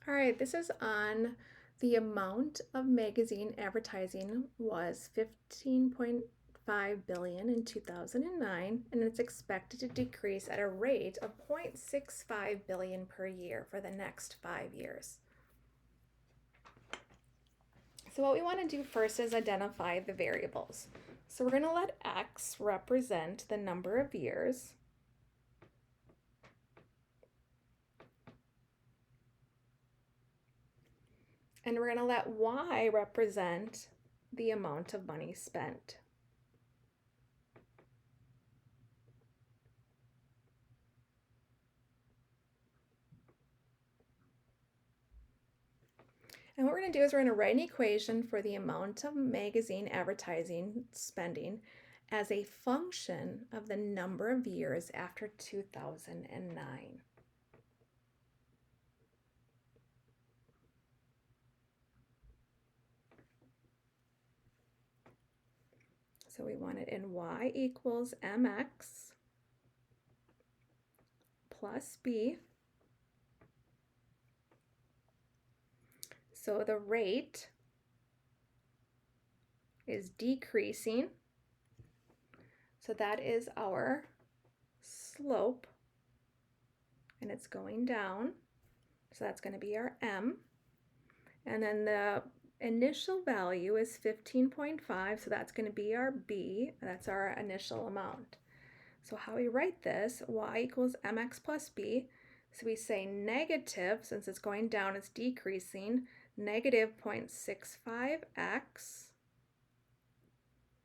All right, this is on the amount of magazine advertising was 15.5 billion in 2009, and it's expected to decrease at a rate of 0.65 billion per year for the next 5 years. So what we want to do first is identify the variables. So we're going to let X represent the number of years. And we're going to let Y represent the amount of money spent. And what we're going to do is we're going to write an equation for the amount of magazine advertising spending as a function of the number of years after 2009. So we want it in y equals mx plus b. So the rate is decreasing. So that is our slope, and it's going down. So that's going to be our m. And then the initial value is 15.5, so that's going to be our b. That's our initial amount. So how we write this, y equals mx plus b. So we say negative, since it's going down, it's decreasing, negative 0.65x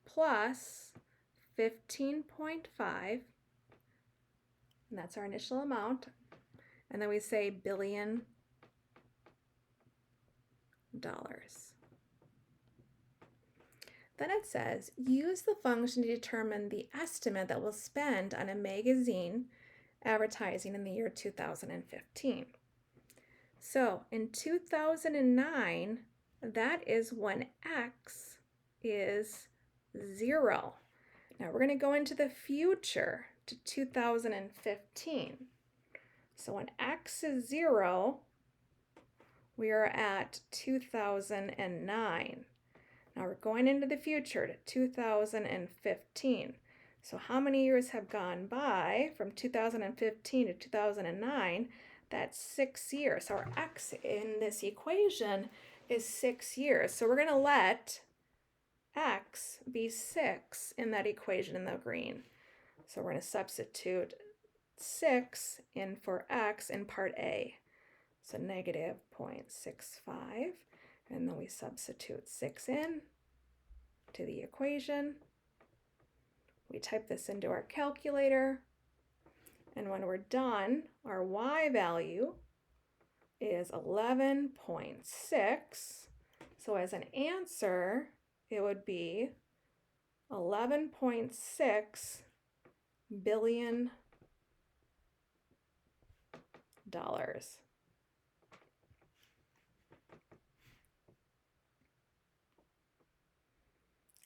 plus 15.5, and that's our initial amount. And then we say billion dollars. Then it says, use the function to determine the estimate that we'll spend on a magazine advertising in the year 2015. So in 2009, that is when X is 0. Now we're going to go into the future to 2015. So when X is 0, we are at 2009. Now we're going into the future to 2015. So how many years have gone by from 2015 to 2009? That's 6 years. So our X in this equation is 6 years. So we're going to let X be 6 in that equation in the green. So we're going to substitute 6 in for X in part A. So negative 0.65, and then we substitute 6 in to the equation. We type this into our calculator, and when we're done, our Y value is 11.6. So as an answer, it would be $11.6 billion.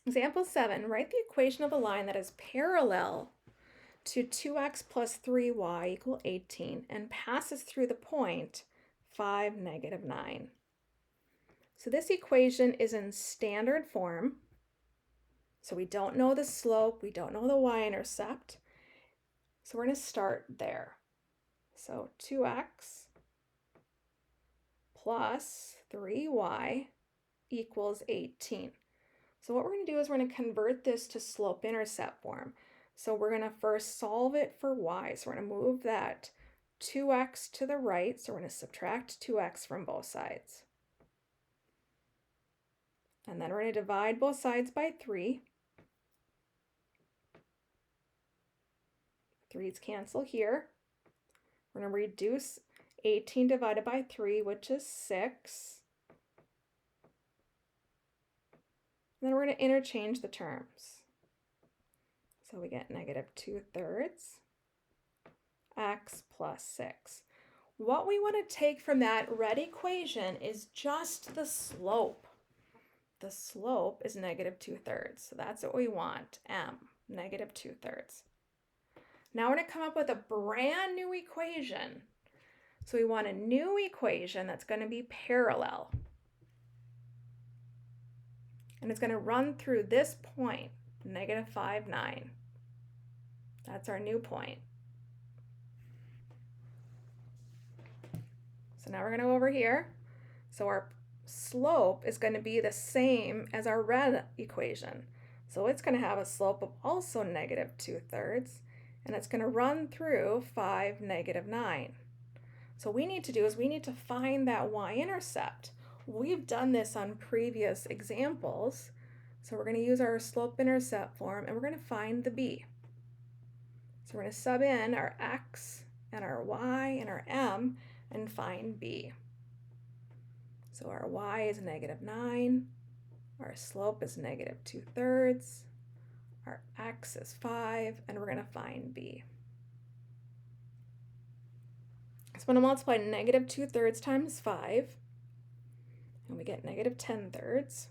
Example 7, write the equation of a line that is parallel to 2x plus 3y equal 18 and passes through the point 5, negative 9. So this equation is in standard form. So we don't know the slope, we don't know the y-intercept. So we're going to start there. So 2x plus 3y equals 18. So what we're going to do is we're going to convert this to slope-intercept form. So we're going to first solve it for y. So we're going to move that 2x to the right. So we're going to subtract 2x from both sides. And then we're going to divide both sides by 3. 3's cancel here. We're going to reduce 18 divided by 3, which is 6. Then we're going to interchange the terms. So we get negative 2/3 x plus 6. What we want to take from that red equation is just the slope. The slope is negative 2/3. So that's what we want, m, negative 2/3. Now we're going to come up with a brand new equation. So we want a new equation that's going to be parallel. And it's going to run through this point, negative 5, 9. That's our new point. So now we're going to go over here. So our slope is going to be the same as our red equation. So it's going to have a slope of also negative 2/3, and it's going to run through 5, negative 9. So what we need to do is we need to find that y-intercept. We've done this on previous examples. So we're going to use our slope-intercept form, and we're going to find the b. So we're going to sub in our x and our y and our m and find b. So our y is negative 9, our slope is negative 2/3, our x is 5, and we're going to find b. So I'm going to multiply negative 2/3 times 5, and we get negative 10/3.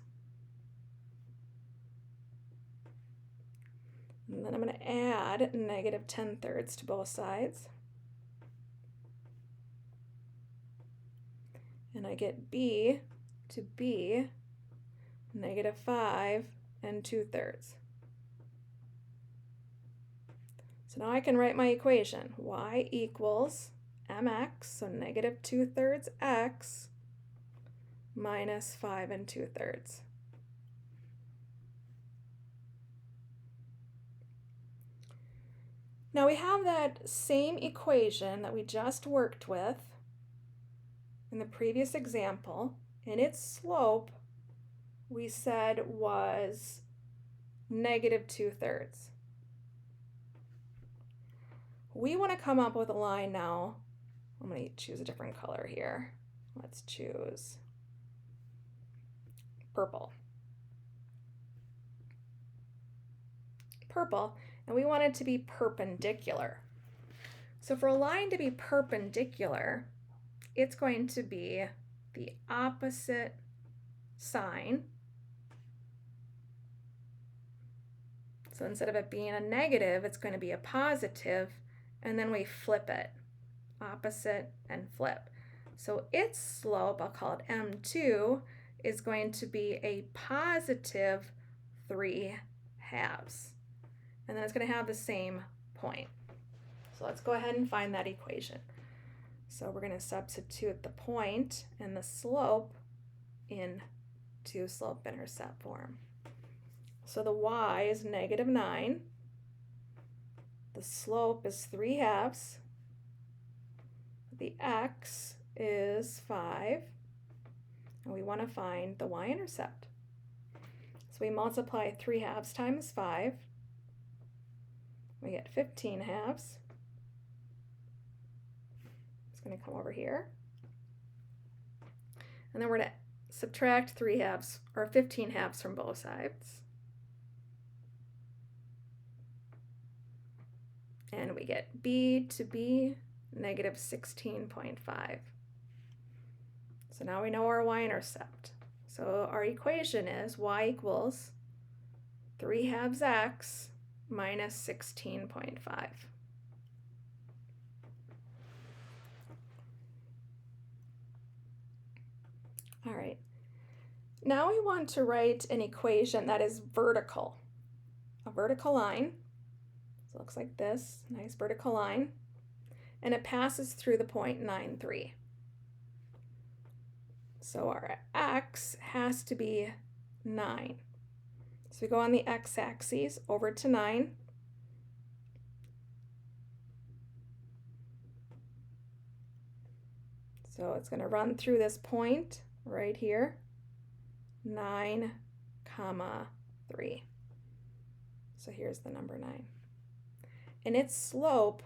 And then I'm going to add negative 10/3 to both sides. And I get b to be negative 5 and 2/3. So now I can write my equation. Y equals mx, so negative 2/3 x minus 5 and 2/3. Now we have that same equation that we just worked with in the previous example, and its slope we said was negative 2/3. We want to come up with a line now. I'm going to choose a different color here. Let's choose purple. Purple, and we want it to be perpendicular. So for a line to be perpendicular, it's going to be the opposite sign. So instead of it being a negative, it's going to be a positive, and then we flip it, opposite and flip. So its slope, I'll call it m2, is going to be a positive 3/2. And then it's going to have the same point. So let's go ahead and find that equation. So we're going to substitute the point and the slope into slope-intercept form. So the y is negative 9. The slope is 3/2. The x is 5. And we want to find the y-intercept. So we multiply 3/2 times 5. We get 15/2. It's going to come over here. And then we're going to subtract 3/2 or 15/2 from both sides. And we get b to be negative 16.5. So now we know our y-intercept. So our equation is y equals 3/2 x minus 16.5. All right. Now we want to write an equation that is vertical. A vertical line. So it looks like this, nice vertical line. And it passes through the point 9, 3. So our x has to be 9. So we go on the x-axis over to 9. So it's going to run through this point right here, 9, 3. So here's the number 9. And its slope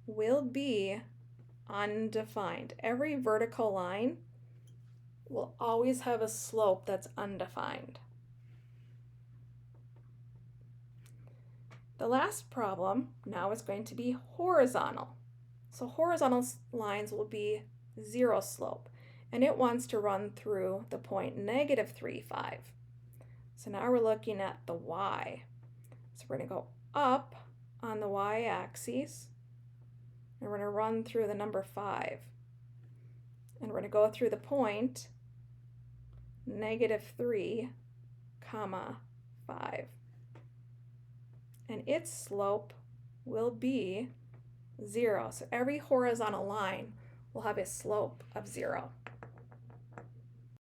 will be undefined. Every vertical line will always have a slope that's undefined. The last problem now is going to be horizontal. So horizontal lines will be 0 slope, and it wants to run through the point negative 3, 5. So now we're looking at the y. So we're going to go up on the y-axis, and we're going to run through the number 5. and we're going to go through the point -3, 5. And its slope will be 0. So every horizontal line will have a slope of 0.